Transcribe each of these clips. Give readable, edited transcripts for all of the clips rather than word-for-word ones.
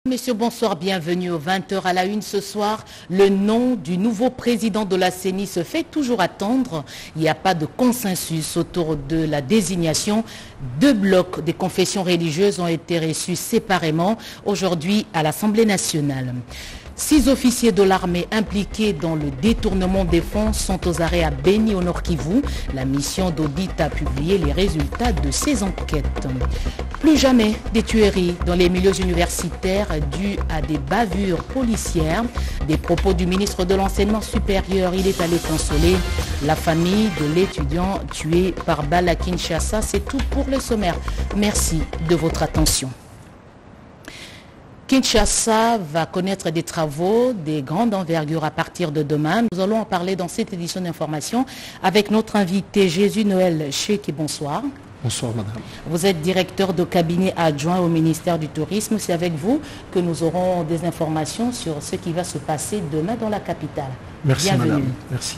Messieurs, bonsoir, bienvenue aux 20h à la une ce soir. Le nom du nouveau président de la CENI se fait toujours attendre. Il n'y a pas de consensus autour de la désignation. 2 blocs des confessions religieuses ont été reçus séparément aujourd'hui à l'Assemblée nationale. 6 officiers de l'armée impliqués dans le détournement des fonds sont aux arrêts à Beni au Nord Kivu. La mission d'audit a publié les résultats de ces enquêtes. Plus jamais des tueries dans les milieux universitaires dues à des bavures policières. Des propos du ministre de l'Enseignement supérieur, il est allé consoler la famille de l'étudiant tué par balle à Kinshasa. C'est tout pour le sommaire. Merci de votre attention. Kinshasa va connaître des travaux, des grandes envergures à partir de demain. Nous allons en parler dans cette édition d'information avec notre invité Jésus-Noël Cheki. Bonsoir. Bonsoir madame. Vous êtes directeur de cabinet adjoint au ministère du Tourisme. C'est avec vous que nous aurons des informations sur ce qui va se passer demain dans la capitale. Merci Bienvenue. madame. Merci.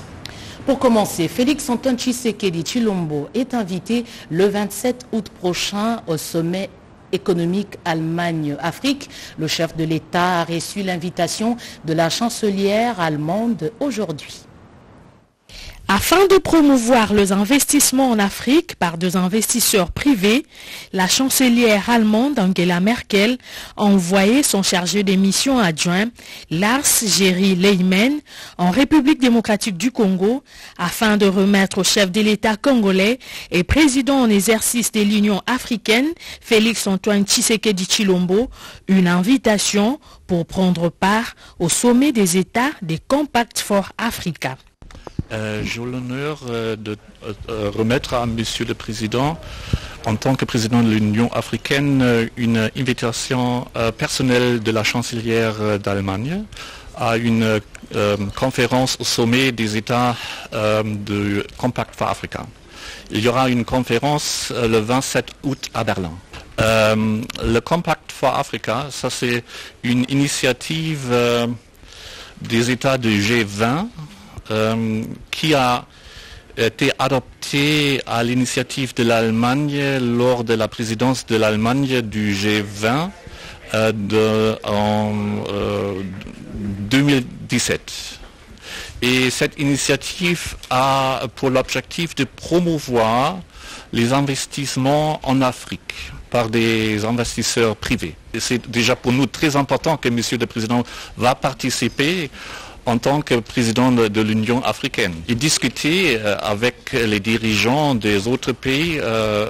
Pour commencer, Félix-Antoine Tshisekedi Tshilombo est invité le 27 août prochain au sommet économique Allemagne-Afrique. Le chef de l'État a reçu l'invitation de la chancelière allemande aujourd'hui. Afin de promouvoir les investissements en Afrique par des investisseurs privés, la chancelière allemande Angela Merkel a envoyé son chargé des missions adjoint, Lars Geri Lehmann, en République démocratique du Congo, afin de remettre au chef de l'État congolais et président en exercice de l'Union africaine, Félix-Antoine Tshisekedi Tshilombo, une invitation pour prendre part au sommet des États des Compact for Africa. J'ai l'honneur de remettre à Monsieur le Président, en tant que président de l'Union africaine, une invitation personnelle de la chancelière d'Allemagne à une conférence au sommet des États de Compact for Africa. Il y aura une conférence le 27 août à Berlin. Le Compact for Africa, ça c'est une initiative des États de G20 qui a été adopté à l'initiative de l'Allemagne lors de la présidence de l'Allemagne du G20 en 2017. Et cette initiative a pour l'objectif de promouvoir les investissements en Afrique par des investisseurs privés. C'est déjà pour nous très important que Monsieur le Président va participer en tant que président de l'Union africaine et discuter avec les dirigeants des autres pays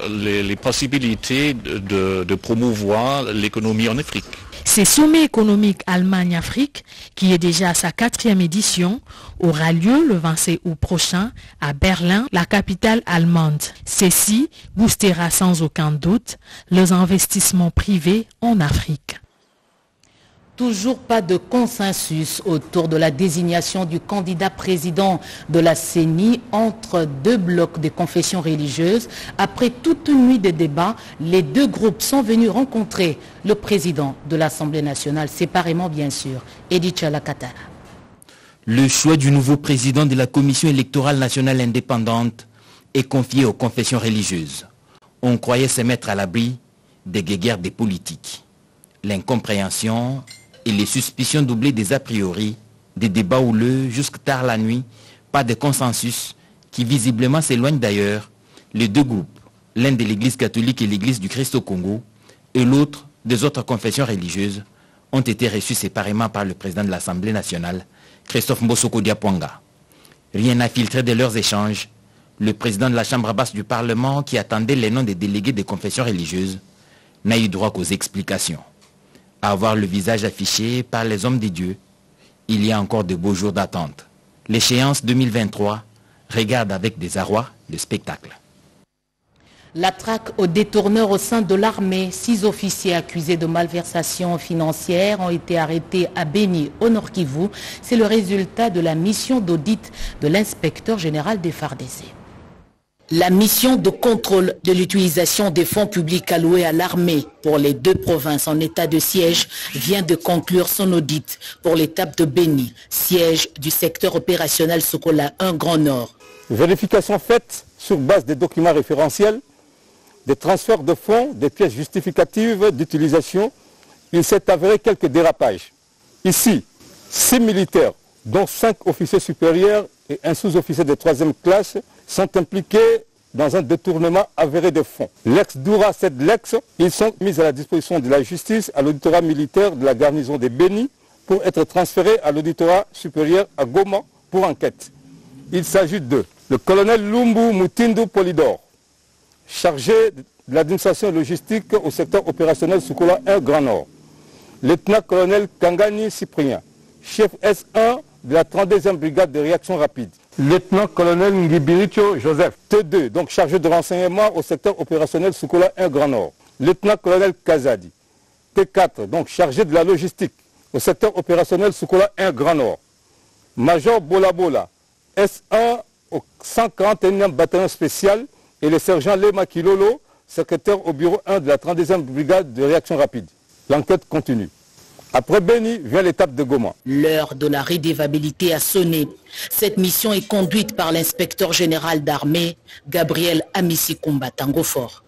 les possibilités de promouvoir l'économie en Afrique. Ce sommet économique Allemagne-Afrique, qui est déjà à sa 4e édition, aura lieu le 27 août prochain à Berlin, la capitale allemande. Ceci boostera sans aucun doute les investissements privés en Afrique. Toujours pas de consensus autour de la désignation du candidat président de la CENI entre 2 blocs de confessions religieuses. Après toute une nuit de débats, les 2 groupes sont venus rencontrer le président de l'Assemblée nationale, séparément bien sûr, Edi Tchalakatara. Le choix du nouveau président de la Commission électorale nationale indépendante est confié aux confessions religieuses. On croyait se mettre à l'abri des guéguerres des politiques. L'incompréhension et les suspicions doublées des a priori, des débats houleux jusque tard la nuit, pas de consensus qui visiblement s'éloignent d'ailleurs. Les 2 groupes, l'un de l'Église catholique et l'Église du Christ au Congo, et l'autre des autres confessions religieuses, ont été reçus séparément par le président de l'Assemblée nationale, Christophe Mbosoko Diapwanga. Rien n'a filtré de leurs échanges. Le président de la Chambre basse du Parlement, qui attendait les noms des délégués des confessions religieuses, n'a eu droit qu'aux explications. À avoir le visage affiché par les hommes des dieux, il y a encore de beaux jours d'attente. L'échéance 2023 regarde avec désarroi le spectacle. La traque aux détourneurs au sein de l'armée. 6 officiers accusés de malversation financière ont été arrêtés à Beni, au Nord Kivu. C'est le résultat de la mission d'audit de l'inspecteur général des FARDC. La mission de contrôle de l'utilisation des fonds publics alloués à l'armée pour les 2 provinces en état de siège vient de conclure son audit pour l'étape de Beni, siège du secteur opérationnel Sokola 1 Grand Nord. Vérification faite sur base des documents référentiels, des transferts de fonds, des pièces justificatives d'utilisation il s'est avéré quelques dérapages. Ici, 6 militaires, dont 5 officiers supérieurs et un sous-officier de 3e classe, sont impliqués dans un détournement avéré de fonds. L'ex-Doura Sedlex, ils sont mis à la disposition de la justice à l'auditorat militaire de la garnison de Béni pour être transférés à l'auditorat supérieur à Goma pour enquête. Il s'agit de le colonel Lumbu Mutindu Polidor, chargé de l'administration logistique au secteur opérationnel Soukola 1 Grand Nord. Lieutenant-colonel Kangani Cyprien, chef S1 de la 32e brigade de réaction rapide. Lieutenant-colonel Ngibiricho Joseph, T2, donc chargé de renseignement au secteur opérationnel Soukola 1 Grand Nord. Lieutenant-colonel Kazadi, T4, donc chargé de la logistique au secteur opérationnel Soukola 1 Grand Nord. Major Bola Bola, S1 au 141e bataillon spécial, et le sergent Lema Kilolo, secrétaire au bureau 1 de la 32e brigade de réaction rapide. L'enquête continue. Après Béni vient l'étape de Goma. L'heure de la redevabilité a sonné. Cette mission est conduite par l'inspecteur général d'armée, Gabriel Amissi Kumba Tangofort.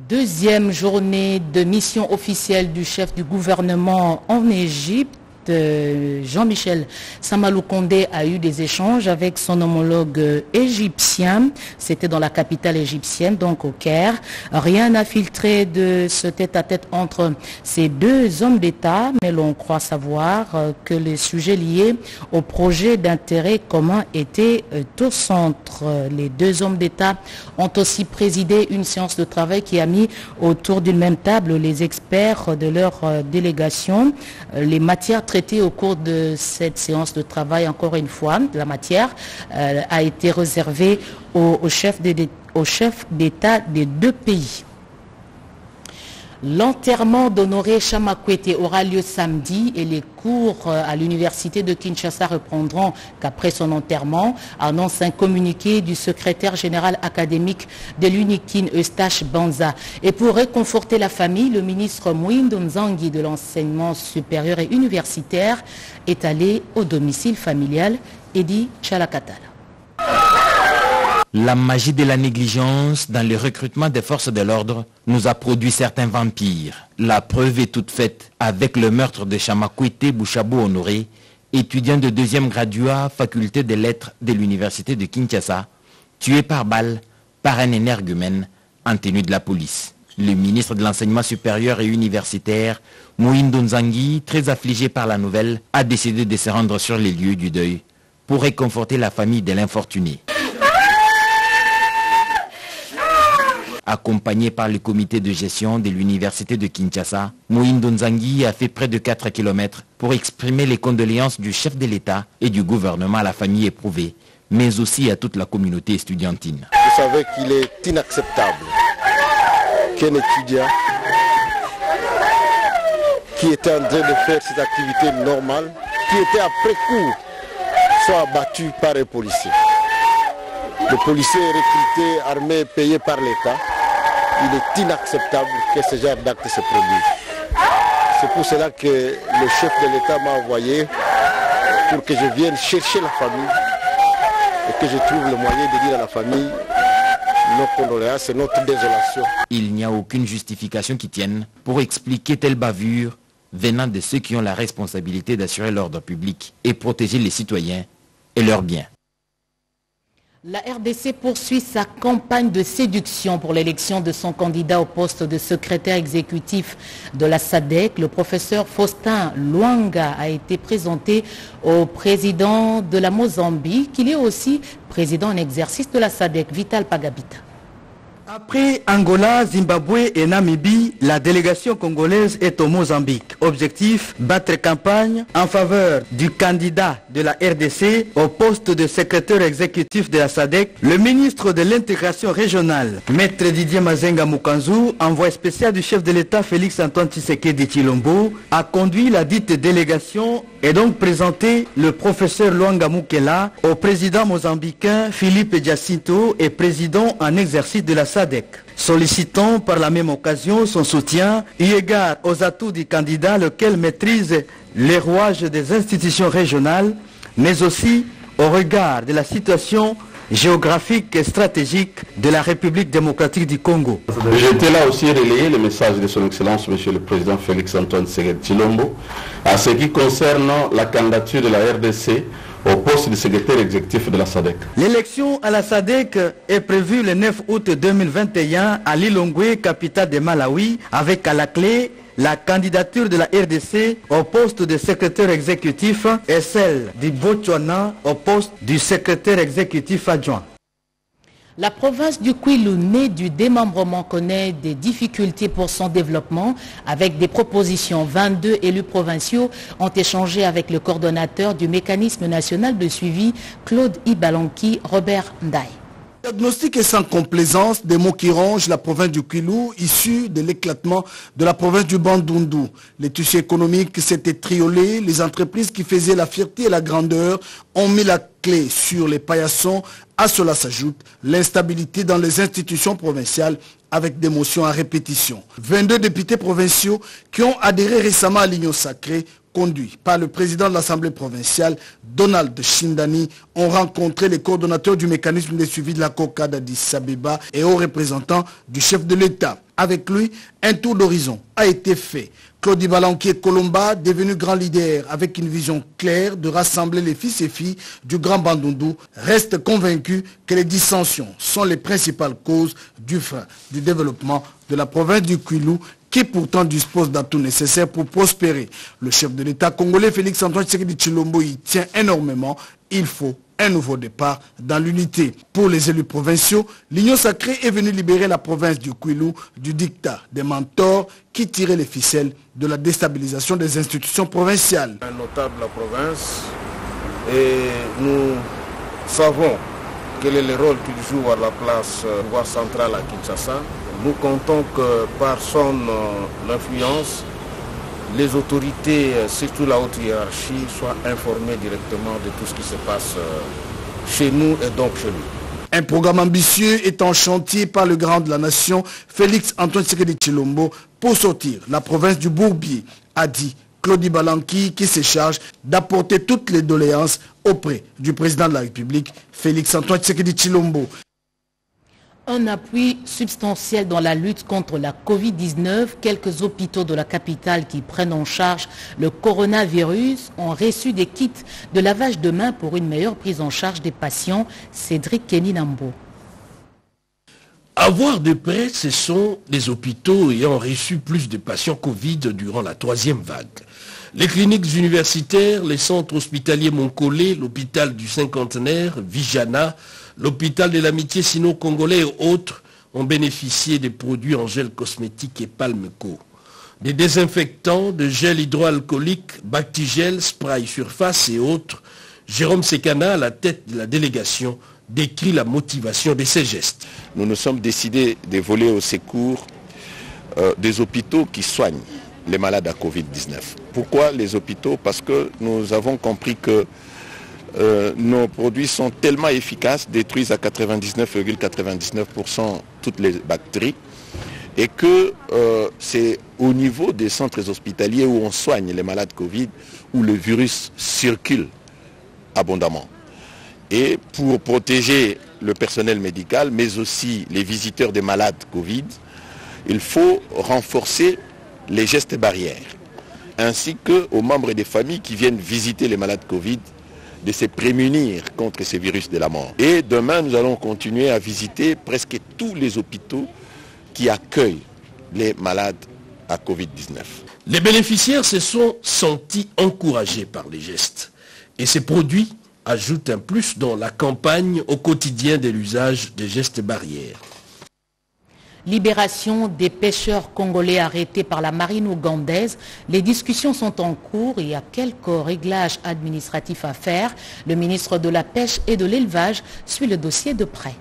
Deuxième journée de mission officielle du chef du gouvernement en Égypte. Jean-Michel Samalou Condé a eu des échanges avec son homologue égyptien. C'était dans la capitale égyptienne, donc au Caire. Rien n'a filtré de ce tête-à-tête entre ces deux hommes d'État, mais l'on croit savoir que les sujets liés au projet d'intérêt commun étaient au centre. Les deux hommes d'État ont aussi présidé une séance de travail qui a mis autour d'une même table les experts de leur délégation. Les matières traitées au cours de cette séance de travail, encore une fois, la matière a été réservée aux chefs d'État des deux pays. L'enterrement d'Honoré Chamakwete aura lieu samedi et les cours à l'université de Kinshasa reprendront qu'après son enterrement, annonce un communiqué du secrétaire général académique de l'UNIKIN, Eustache Banza. Et pour réconforter la famille, le ministre Mwindo Nzangi de l'enseignement supérieur et universitaire est allé au domicile familial Edi Chalakatala. La magie de la négligence dans le recrutement des forces de l'ordre nous a produit certains vampires. La preuve est toute faite avec le meurtre de Chamakwete Bouchabou Honoré, étudiant de 2e graduat faculté des lettres de l'université de Kinshasa, tué par balle par un énergumène en tenue de la police. Le ministre de l'enseignement supérieur et universitaire, Mwindo Nzangi, très affligé par la nouvelle, a décidé de se rendre sur les lieux du deuil pour réconforter la famille de l'infortuné. Accompagné par le comité de gestion de l'université de Kinshasa, Mwindo Nzangi a fait près de 4 km pour exprimer les condoléances du chef de l'État et du gouvernement à la famille éprouvée, mais aussi à toute la communauté estudiantine. Vous savez qu'il est inacceptable qu'un étudiant qui était en train de faire ses activités normales, qui était après coup, soit abattu par un policier. Le policier est recruté, armé, payé par l'État. Il est inacceptable que ce genre d'acte se produise. C'est pour cela que le chef de l'État m'a envoyé pour que je vienne chercher la famille et que je trouve le moyen de dire à la famille nos condoléances et notre désolation. Il n'y a aucune justification qui tienne pour expliquer telle bavure venant de ceux qui ont la responsabilité d'assurer l'ordre public et protéger les citoyens et leurs biens. La RDC poursuit sa campagne de séduction pour l'élection de son candidat au poste de secrétaire exécutif de la SADC. Le professeur Faustin Luanga a été présenté au président de la Mozambique. Il est aussi président en exercice de la SADC, Vital Pagabita. Après Angola, Zimbabwe et Namibie, la délégation congolaise est au Mozambique. Objectif, battre campagne en faveur du candidat de la RDC au poste de secrétaire exécutif de la SADC. Le ministre de l'intégration régionale, Maître Didier Mazenga Mukanzu, envoyé spécial du chef de l'État Félix Antoine Tshisekedi Tshilombo, a conduit la dite délégation et donc présenté le professeur Luanga Mukela au président mozambicain Philippe Jacinto et président en exercice de la SADC, sollicitant par la même occasion son soutien eu égard aux atouts du candidat, lequel maîtrise les rouages des institutions régionales, mais aussi au regard de la situation géographique et stratégique de la République démocratique du Congo. J'étais là aussi relayer le message de son Excellence, Monsieur le Président Félix-Antoine Tshisekedi Tshilombo, à ce qui concerne la candidature de la RDC au poste de secrétaire exécutif de la SADC. L'élection à la SADC est prévue le 9 août 2021 à Lilongwe, capitale de Malawi, avec à la clé la candidature de la RDC au poste de secrétaire exécutif et celle du Botswana au poste du secrétaire exécutif adjoint. La province du Kwilu, née du démembrement, connaît des difficultés pour son développement. Avec des propositions, 22 élus provinciaux ont échangé avec le coordonnateur du mécanisme national de suivi, Claude Ibalanki, Robert Ndaye. Diagnostic est sans complaisance, des mots qui rongent la province du Kwilu, issue de l'éclatement de la province du Bandundu. Les tissus économiques s'étaient triolés, les entreprises qui faisaient la fierté et la grandeur ont mis la clé sur les paillassons. À cela s'ajoute l'instabilité dans les institutions provinciales avec des motions à répétition. 22 députés provinciaux qui ont adhéré récemment à l'Union sacrée, conduits par le président de l'Assemblée provinciale, Donald Shindani, ont rencontré les coordonnateurs du mécanisme de suivi de la COCA d'Addis Abeba et aux représentants du chef de l'État. Avec lui, un tour d'horizon a été fait. Claude Ibalanki Kolomba, devenu grand leader avec une vision claire de rassembler les fils et filles du Grand Bandundu, reste convaincu que les dissensions sont les principales causes du frein du développement de la province du Kwilu, qui pourtant dispose d'atouts nécessaires pour prospérer. Le chef de l'État congolais, Félix-Antoine Tshisekedi Tshilombo, y tient énormément. Il faut un nouveau départ dans l'unité. Pour les élus provinciaux, l'Union sacrée est venue libérer la province du Kwilu du dictat des mentors qui tiraient les ficelles de la déstabilisation des institutions provinciales. Un notable de la province, et nous savons quel est le rôle qu'il joue à la place pouvoir centrale à Kinshasa. Nous comptons que par son influence, les autorités, surtout la haute hiérarchie, soient informées directement de tout ce qui se passe chez nous et donc chez lui. Un programme ambitieux est en chantier par le grand de la nation, Félix-Antoine Tshisekedi Tshilombo, pour sortir la province du Bourbier, a dit Claude Ibalanki, qui se charge d'apporter toutes les doléances auprès du président de la République, Félix-Antoine Tshisekedi Tshilombo. Un appui substantiel dans la lutte contre la Covid-19. Quelques hôpitaux de la capitale qui prennent en charge le coronavirus ont reçu des kits de lavage de mains pour une meilleure prise en charge des patients. Cédric Keninambo. À voir de près, ce sont les hôpitaux ayant reçu plus de patients Covid durant la troisième vague. Les cliniques universitaires, les centres hospitaliers Moncolé, l'hôpital du Cinquantenaire, Vijana, l'hôpital de l'amitié sino-congolais et autres ont bénéficié des produits en gel cosmétique et Palmeco. Des désinfectants, de gel hydroalcoolique, Bactigel, spray surface et autres. Jérôme Sekana, à la tête de la délégation, décrit la motivation de ces gestes. Nous nous sommes décidés de voler au secours des hôpitaux qui soignent les malades à Covid-19. Pourquoi les hôpitaux? Parce que nous avons compris que nos produits sont tellement efficaces, détruisent à 99,99% toutes les bactéries, et que c'est au niveau des centres hospitaliers où on soigne les malades Covid où le virus circule abondamment. Et pour protéger le personnel médical, mais aussi les visiteurs des malades Covid, il faut renforcer les gestes barrières, ainsi qu'aux membres des familles qui viennent visiter les malades Covid, de se prémunir contre ces virus de la mort. Et demain, nous allons continuer à visiter presque tous les hôpitaux qui accueillent les malades à Covid-19. Les bénéficiaires se sont sentis encouragés par les gestes. Et ces produits ajoutent un plus dans la campagne au quotidien de l'usage des gestes barrières. Libération des pêcheurs congolais arrêtés par la marine ougandaise. Les discussions sont en cours et il y a quelques réglages administratifs à faire. Le ministre de la Pêche et de l'Élevage suit le dossier de près.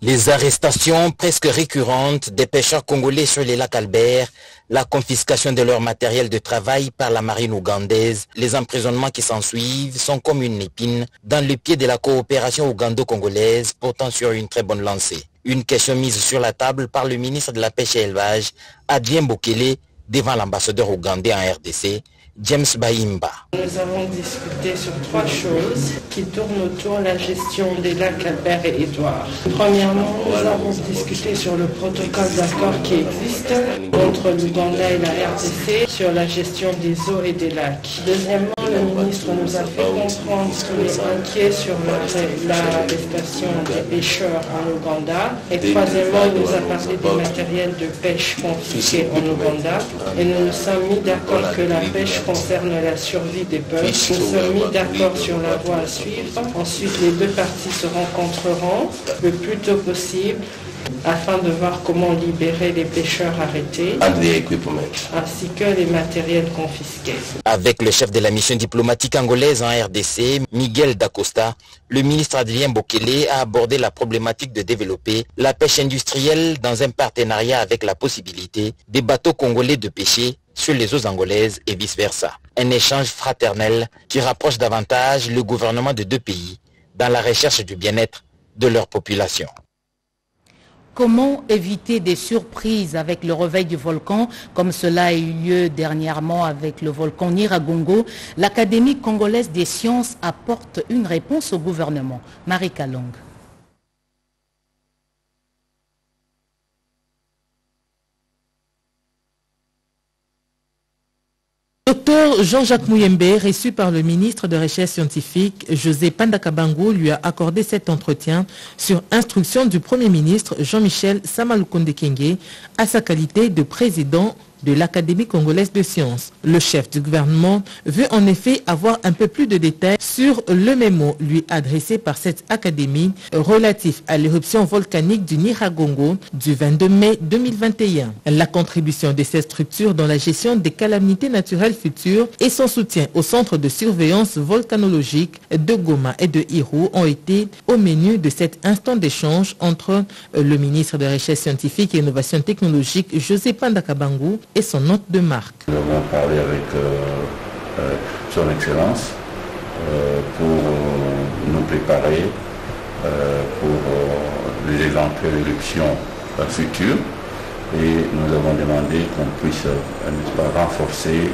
Les arrestations presque récurrentes des pêcheurs congolais sur les lacs Albert, la confiscation de leur matériel de travail par la marine ougandaise, les emprisonnements qui s'ensuivent sont comme une épine dans le pied de la coopération ougando-congolaise, pourtant sur une très bonne lancée. Une question mise sur la table par le ministre de la Pêche et l'Élevage, Adrien Bokele, devant l'ambassadeur ougandais en RDC, James Baimba. Nous avons discuté sur 3 choses qui tournent autour de la gestion des lacs Albert et Édouard. Premièrement, nous avons discuté sur le protocole d'accord qui existe entre l'Ouganda et la RDC sur la gestion des eaux et des lacs. Deuxièmement, le ministre nous a fait comprendre qu'il est inquiet sur l'arrestation des pêcheurs en Ouganda. Et troisièmement, il nous a parlé des matériels de pêche confisqués en Ouganda. Et nous nous sommes mis d'accord que la pêche concerne la survie des peuples. Nous sommes mis d'accord sur la voie à suivre. Ensuite, les 2 parties se rencontreront le plus tôt possible afin de voir comment libérer les pêcheurs arrêtés ainsi que les matériels confisqués. Avec le chef de la mission diplomatique angolaise en RDC, Miguel Dacosta, le ministre Adrien Bokele a abordé la problématique de développer la pêche industrielle dans un partenariat avec la possibilité des bateaux congolais de pêcher sur les eaux angolaises et vice-versa. Un échange fraternel qui rapproche davantage le gouvernement de 2 pays dans la recherche du bien-être de leur population. Comment éviter des surprises avec le réveil du volcan, comme cela a eu lieu dernièrement avec le volcan Nyiragongo? L'Académie congolaise des sciences apporte une réponse au gouvernement. Marie Kalong. Dr Jean-Jacques Mouyembe, reçu par le ministre de Recherche scientifique, José Pandakabango, lui a accordé cet entretien sur instruction du Premier ministre Jean-Michel Samalukonde Kyenge à sa qualité de président de l'Académie congolaise de sciences. Le chef du gouvernement veut en effet avoir un peu plus de détails sur le mémo lui adressé par cette académie relatif à l'éruption volcanique du Nyiragongo du 22 mai 2021. La contribution de ces structures dans la gestion des calamités naturelles futures et son soutien au centre de surveillance volcanologique de Goma et de Iru ont été au menu de cet instant d'échange entre le ministre de la Recherche scientifique et innovation technologique José Pandakabango et son hôte de marque. Nous avons parlé avec son Excellence pour nous préparer pour les éventuelles élections futures et nous avons demandé qu'on puisse renforcer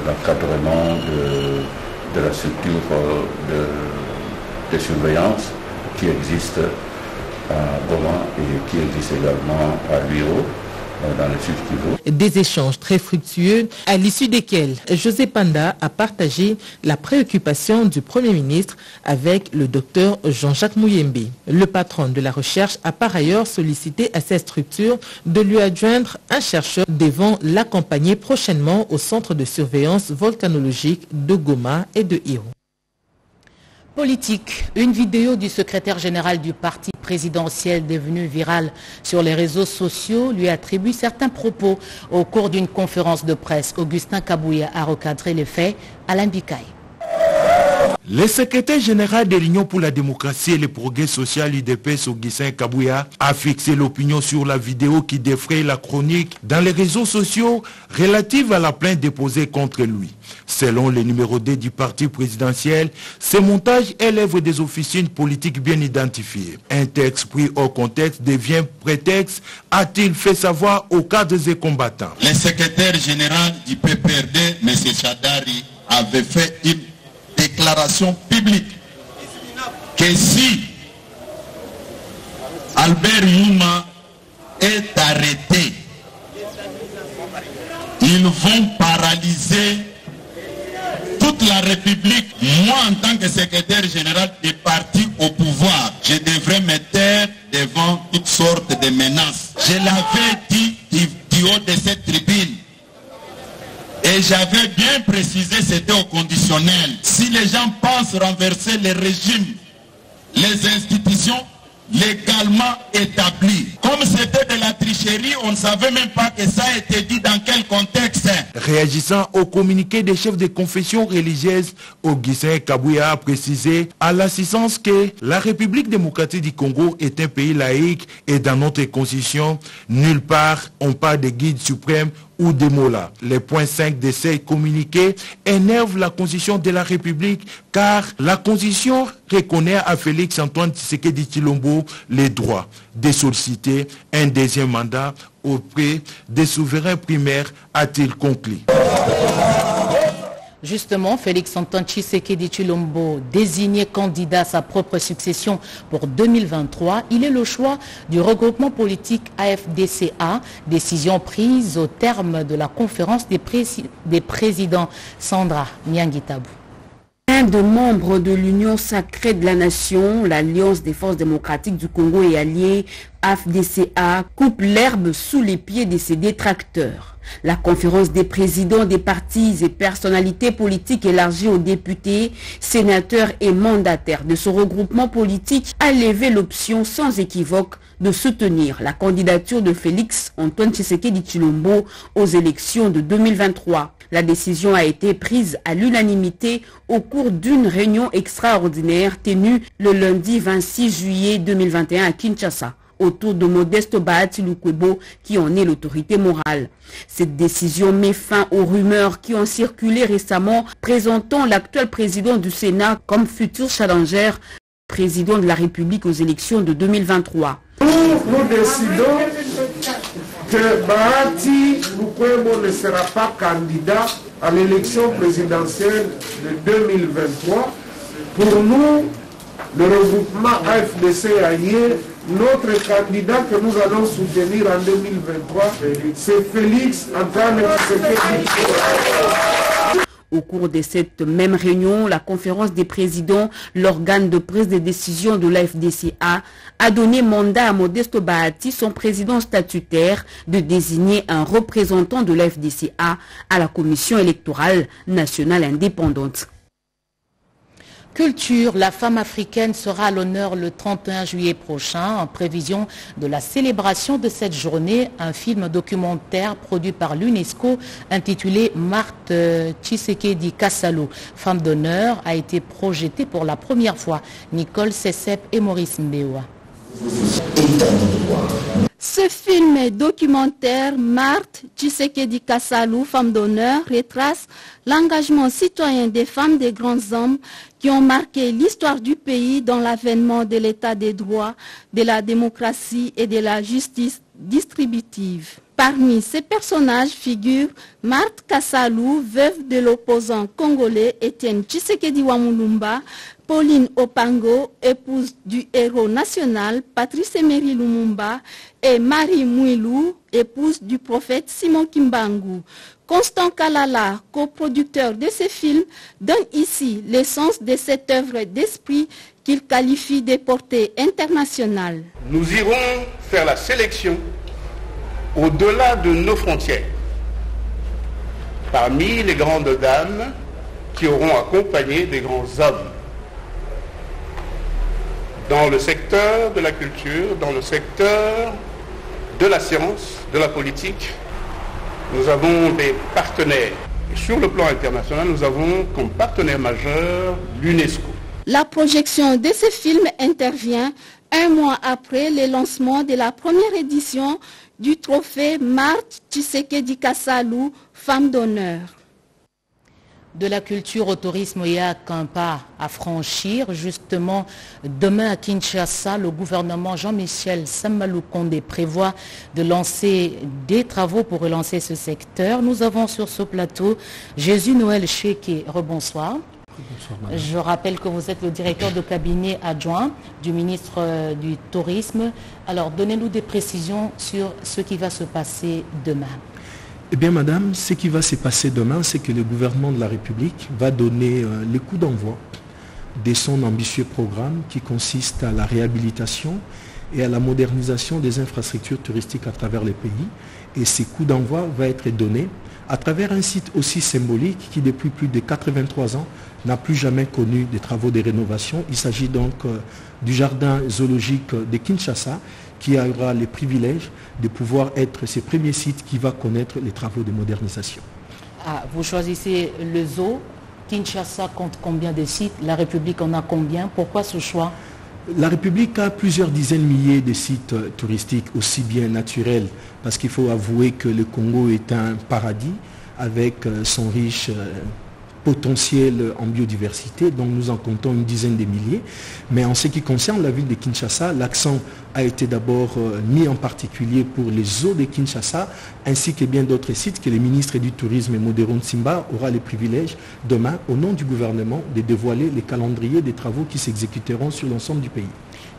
l'encadrement de la structure de surveillance qui existe à Goma et qui existe également à Luiro. Dans le sud Kivu. Des échanges très fructueux à l'issue desquels José Panda a partagé la préoccupation du Premier ministre avec le docteur Jean-Jacques Mouyembe. Le patron de la recherche a par ailleurs sollicité à cette structure de lui adjoindre un chercheur devant l'accompagner prochainement au centre de surveillance volcanologique de Goma et de Iru. Politique. Une vidéo du secrétaire général du parti présidentiel devenue virale sur les réseaux sociaux lui attribue certains propos. Au cours d'une conférence de presse, Augustin Kabouya a recadré les faits. Alain Bikaï. Le secrétaire général de l'Union pour la démocratie et le progrès social UDPS, Augustin Kabouya, a fixé l'opinion sur la vidéo qui défraye la chronique dans les réseaux sociaux relative à la plainte déposée contre lui. Selon le numéro 2 du parti présidentiel, ce montage est l'œuvre des officines politiques bien identifiées. Un texte pris au contexte devient prétexte, a-t-il fait savoir aux cadres et combattants. Le secrétaire général du PPRD, M. Chadari, avait fait une déclaration publique que si Albert Youma est arrêté, ils vont paralyser toute la République. Moi, en tant que secrétaire général des partis au pouvoir, je devrais me taire devant toutes sortes de menaces. Je l'avais dit du haut de cette tribune. Et j'avais bien précisé, c'était au conditionnel. Si les gens pensent renverser les régimes, les institutions légalement établies, comme c'était de la tricherie, on ne savait même pas que ça a été dit dans quel contexte. Réagissant au communiqué des chefs de confession religieuse, Augustin Kabouya a précisé à l'assistance que la République démocratique du Congo est un pays laïque et dans notre constitution, nulle part on parle de guide suprême ou des mots-là. Les points 5 de ces communiqués énervent la Constitution de la République car la Constitution reconnaît à Félix Antoine Tshisekedi Tshilombo les droits de solliciter un deuxième mandat auprès des souverains primaires, a-t-il conclu. Justement, Félix-Antoine Tshisekedi Tshilombo, désigné candidat à sa propre succession pour 2023, il est le choix du regroupement politique AFDCA, décision prise au terme de la conférence des présidents. Sandra Nyangitabou. Un de membres de l'Union sacrée de la nation, l'Alliance des forces démocratiques du Congo et alliés, AFDCA, coupe l'herbe sous les pieds de ses détracteurs. La conférence des présidents des partis et personnalités politiques élargie aux députés, sénateurs et mandataires de ce regroupement politique a levé l'option sans équivoque de soutenir la candidature de Félix-Antoine Tshisekedi Tshilombo aux élections de 2023. La décision a été prise à l'unanimité au cours d'une réunion extraordinaire tenue le lundi 26 juillet 2021 à Kinshasa, autour de Modeste Bahati Lukwebo qui en est l'autorité morale. Cette décision met fin aux rumeurs qui ont circulé récemment présentant l'actuel président du Sénat comme futur challenger président de la République aux élections de 2023. Nous décidons que Bahati Lukwebo ne sera pas candidat à l'élection présidentielle de 2023. Pour nous, le regroupement AFDC allié, notre candidat que nous allons soutenir en 2023, c'est Félix-Antoine Tshisekedi. Au cours de cette même réunion, la conférence des présidents, l'organe de prise de décision de l'AFDCA, a donné mandat à Modeste Bahati, son président statutaire, de désigner un représentant de l'AFDCA à la Commission électorale nationale indépendante. Culture, la femme africaine sera à l'honneur le 31 juillet prochain en prévision de la célébration de cette journée. Un film documentaire produit par l'UNESCO intitulé Marthe Tshisekedi Kassalu, femme d'honneur, a été projeté pour la première fois. Nicole Sessep et Maurice Mbewa. Ce film documentaire, Marthe Tshisekedi Kassalu, femme d'honneur, retrace l'engagement citoyen des femmes des grands hommes qui ont marqué l'histoire du pays dans l'avènement de l'état des droits, de la démocratie et de la justice distributive. Parmi ces personnages figure Marthe Kassalu, veuve de l'opposant congolais Étienne Tshisekedi Wamulumba, Pauline Opango, épouse du héros national Patrice Emery Lumumba, et Marie Mouilou, épouse du prophète Simon Kimbangu. Constant Kalala, coproducteur de ce film, donne ici l'essence de cette œuvre d'esprit qu'il qualifie de portée internationale. Nous irons faire la sélection au-delà de nos frontières, parmi les grandes dames qui auront accompagné des grands hommes dans le secteur de la culture, dans le secteur de la science, de la politique. Nous avons des partenaires. Et sur le plan international, nous avons comme partenaire majeur l'UNESCO. La projection de ce film intervient un mois après le lancement de la première édition du trophée Marthe Tshisekedi Kassalu, femme d'honneur. De la culture au tourisme, il y a qu'un pas à franchir. Justement, demain à Kinshasa, le gouvernement Jean-Michel Samaloukonde prévoit de lancer des travaux pour relancer ce secteur. Nous avons sur ce plateau Jésus Noël Cheke. Rebonsoir. Bonsoir, je rappelle que vous êtes le directeur de cabinet adjoint du ministre du Tourisme. Alors, donnez-nous des précisions sur ce qui va se passer demain. Eh bien, madame, ce qui va se passer demain, c'est que le gouvernement de la République va donner le coup d'envoi de son ambitieux programme qui consiste à la réhabilitation et à la modernisation des infrastructures touristiques à travers le pays. Et ce coup d'envoi va être donné à travers un site aussi symbolique qui, depuis plus de 83 ans, n'a plus jamais connu des travaux de rénovation. Il s'agit donc du jardin zoologique de Kinshasa, qui aura le privilège de pouvoir être ce premier site qui va connaître les travaux de modernisation. Ah, vous choisissez le zoo. Kinshasa compte combien de sites? La République en a combien? Pourquoi ce choix? La République a plusieurs dizaines de milliers de sites touristiques, aussi bien naturels, parce qu'il faut avouer que le Congo est un paradis avec son riche potentiel en biodiversité, donc nous en comptons une dizaine de milliers. Mais en ce qui concerne la ville de Kinshasa, l'accent a été d'abord mis en particulier pour les eaux de Kinshasa, ainsi que bien d'autres sites que le ministre du Tourisme, Modero Nsimba, aura le privilège demain, au nom du gouvernement, de dévoiler les calendriers des travaux qui s'exécuteront sur l'ensemble du pays.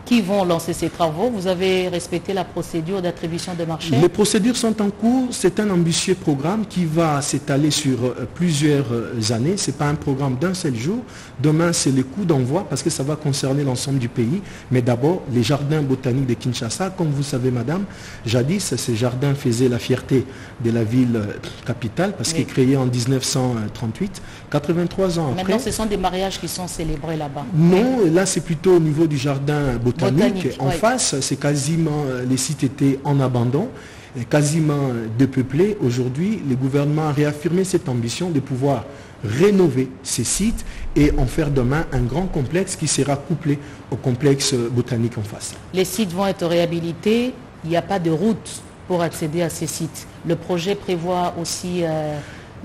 Qui vont lancer ces travaux? Vous avez respecté la procédure d'attribution de marché? Les procédures sont en cours. C'est un ambitieux programme qui va s'étaler sur plusieurs années. Ce n'est pas un programme d'un seul jour. Demain, c'est le coup d'envoi parce que ça va concerner l'ensemble du pays. Mais d'abord, les jardins botaniques de Kinshasa, comme vous savez, madame, jadis, ces jardins faisaient la fierté de la ville capitale parce qu'ils créés en 1938, 83 ans après. Maintenant, ce sont des mariages qui sont célébrés là-bas. Non, là, c'est plutôt au niveau du jardin botanique. En face, c'est quasiment, les sites étaient en abandon, quasiment dépeuplés. Aujourd'hui, le gouvernement a réaffirmé cette ambition de pouvoir rénover ces sites et en faire demain un grand complexe qui sera couplé au complexe botanique en face. Les sites vont être réhabilités, il n'y a pas de route pour accéder à ces sites. Le projet prévoit aussi...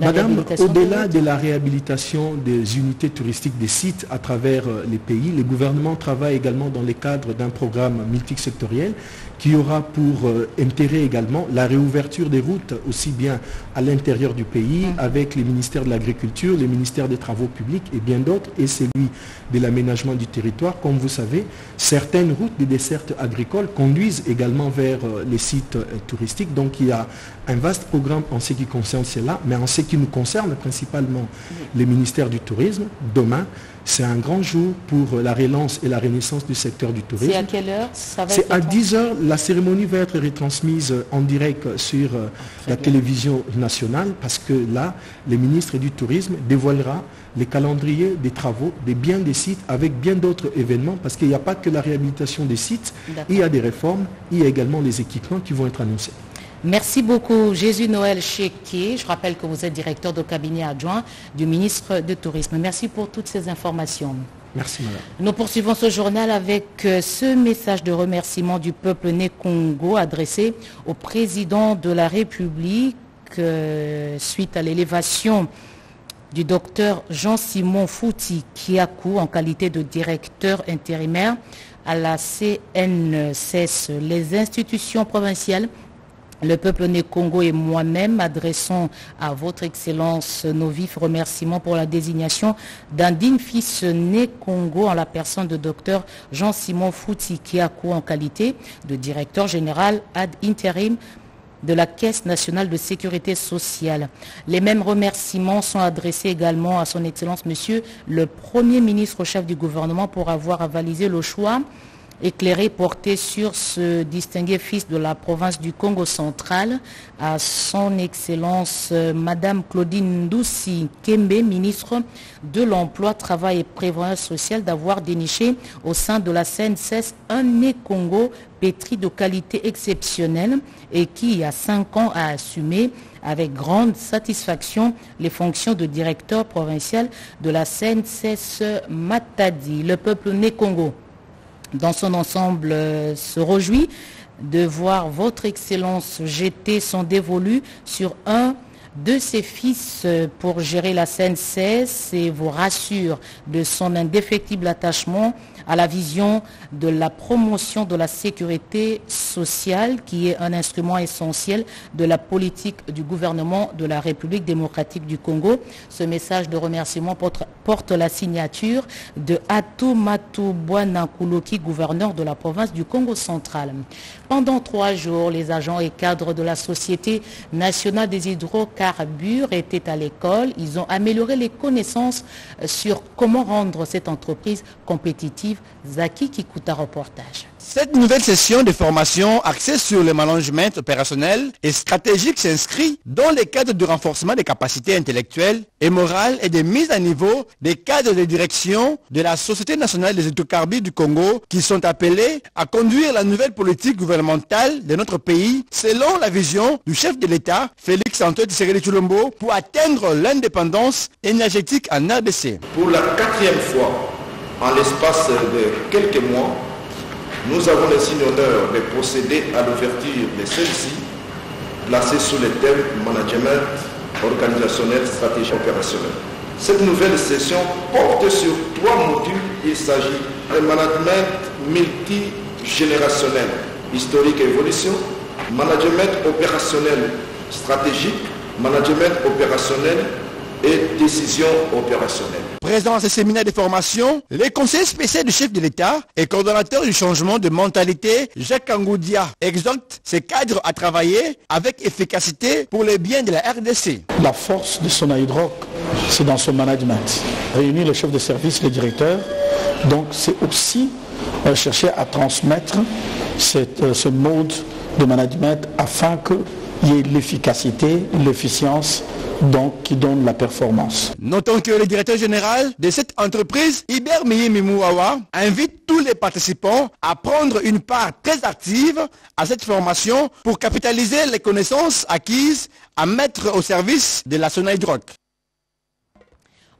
Madame, au-delà de la réhabilitation des unités touristiques des sites à travers les pays, le gouvernement travaille également dans le cadre d'un programme multisectoriel qui aura pour intérêt également la réouverture des routes aussi bien à l'intérieur du pays avec les ministères de l'Agriculture, les ministères des Travaux publics et bien d'autres et celui de l'aménagement du territoire. Comme vous savez, certaines routes des dessertes agricoles conduisent également vers les sites touristiques. Donc il y a un vaste programme en ce qui concerne cela, mais en ce qui nous concerne principalement les ministères du tourisme, demain, c'est un grand jour pour la relance et la renaissance du secteur du tourisme. C'est à quelle heure? C'est à 10h. La cérémonie va être retransmise en direct sur la télévision nationale parce que là, le ministre du Tourisme dévoilera les calendriers des travaux, des biens des sites avec bien d'autres événements parce qu'il n'y a pas que la réhabilitation des sites, il y a des réformes, il y a également les équipements qui vont être annoncés. Merci beaucoup, Jésus-Noël Chéquier. Je rappelle que vous êtes directeur de cabinet adjoint du ministre du Tourisme. Merci pour toutes ces informations. Merci, madame. Nous poursuivons ce journal avec ce message de remerciement du peuple né Congo adressé au président de la République suite à l'élévation du docteur Jean-Simon Fouti Kiakou en qualité de directeur intérimaire à la CNCS. Les institutions provinciales, le peuple né Congo et moi-même adressons à votre Excellence nos vifs remerciements pour la désignation d'un digne fils né Congo en la personne de Dr Jean-Simon Fouti Kiakou en qualité de directeur général ad interim de la Caisse nationale de sécurité sociale. Les mêmes remerciements sont adressés également à son Excellence Monsieur le Premier ministre chef du gouvernement pour avoir avalisé le choix éclairé porté sur ce distingué fils de la province du Congo central, à son Excellence Madame Claudine Ndoussi Kembe, ministre de l'Emploi, Travail et Prévoyance sociale, d'avoir déniché au sein de la CNCS un né Congo pétri de qualité exceptionnelle et qui, il y a 5 ans, a assumé avec grande satisfaction les fonctions de directeur provincial de la CNCS Matadi. Le peuple né Congo dans son ensemble se réjouit de voir votre Excellence jeter son dévolu sur un de ses fils pour gérer la CNCS et vous rassure de son indéfectible attachement à la vision de la promotion de la sécurité sociale qui est un instrument essentiel de la politique du gouvernement de la République démocratique du Congo. Ce message de remerciement porte la signature de Atumatu Bwanakuloki, gouverneur de la province du Congo central. Pendant 3 jours, les agents et cadres de la Société nationale des hydrocarbures étaient à l'école. Ils ont amélioré les connaissances sur comment rendre cette entreprise compétitive. Zaki Kikuta, reportage. Cette nouvelle session de formation axée sur le management opérationnel et stratégique s'inscrit dans le cadre du renforcement des capacités intellectuelles et morales et de mise à niveau des cadres de direction de la Société nationale des hydrocarbures du Congo qui sont appelés à conduire la nouvelle politique gouvernementale de notre pays selon la vision du chef de l'État, Félix Antoine Tshisekedi Tshilombo, pour atteindre l'indépendance énergétique en RDC. Pour la 4e fois, en l'espace de quelques mois, nous avons le signe honneur de procéder à l'ouverture de celle-ci, placée sous le thème Management organisationnelle, stratégie opérationnelle. Cette nouvelle session porte sur 3 modules. Il s'agit d'un management multigénérationnel, historique et évolution, management opérationnel stratégique, management opérationnel et décision opérationnelle. Présent à ce séminaire de formation, le conseiller spécial du chef de l'État et coordonnateur du changement de mentalité, Jacques Angoudia, exhorte ses cadres à travailler avec efficacité pour le bien de la RDC. La force de Sonaïdroc, c'est dans son management. Réunir le chef de service, le directeur, donc c'est aussi chercher à transmettre ce mode de management afin qu'il y ait l'efficacité, l'efficience, donc qui donne la performance. Notons que le directeur général de cette entreprise, Iber Mimouawa, invite tous les participants à prendre une part très active à cette formation pour capitaliser les connaissances acquises à mettre au service de la Sonaïdroc.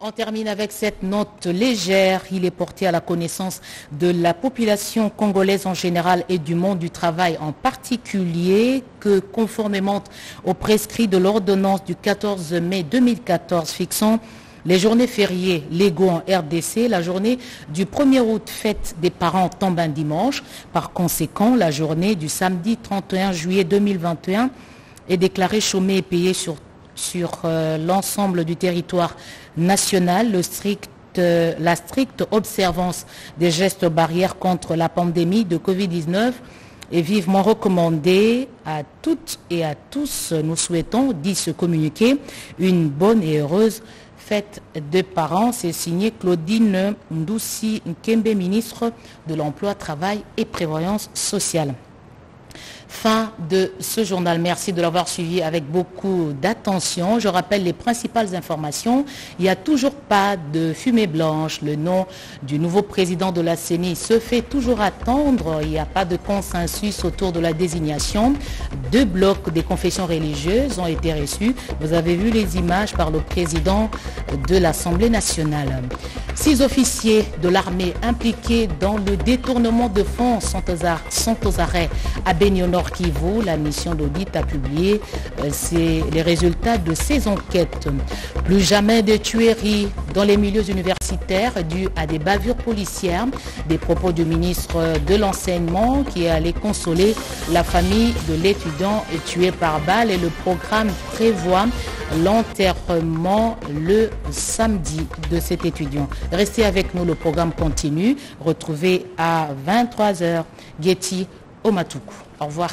On termine avec cette note légère. Il est porté à la connaissance de la population congolaise en général et du monde du travail en particulier que, conformément aux prescrits de l'ordonnance du 14 mai 2014 fixant les journées fériées légaux en RDC, la journée du 1er août fête des parents tombe un dimanche. Par conséquent, la journée du samedi 31 juillet 2021 est déclarée chômée et payée sur l'ensemble du territoire national. La stricte observance des gestes barrières contre la pandémie de Covid-19 est vivement recommandée à toutes et à tous. Nous souhaitons, dit ce communiqué, une bonne et heureuse fête de parents. C'est signé Claudine Ndoussi Nkembe, ministre de l'Emploi, Travail et Prévoyance sociale. Fin de ce journal. Merci de l'avoir suivi avec beaucoup d'attention. Je rappelle les principales informations. Il n'y a toujours pas de fumée blanche. Le nom du nouveau président de la CENI se fait toujours attendre. Il n'y a pas de consensus autour de la désignation. 2 blocs des confessions religieuses ont été reçus. Vous avez vu les images par le président de l'Assemblée nationale. 6 officiers de l'armée impliqués dans le détournement de fonds sont aux arrêts à Benionor Kivu. La mission d'audit a publié les résultats de ces enquêtes. Plus jamais de tueries dans les milieux universitaires dues à des bavures policières. Des propos du ministre de l'Enseignement qui est allé consoler la famille de l'étudiant tué par balle, et le programme prévoit l'enterrement le samedi de cet étudiant. Restez avec nous, le programme continue. Retrouvez à 23h Getty Omatuku. Au revoir.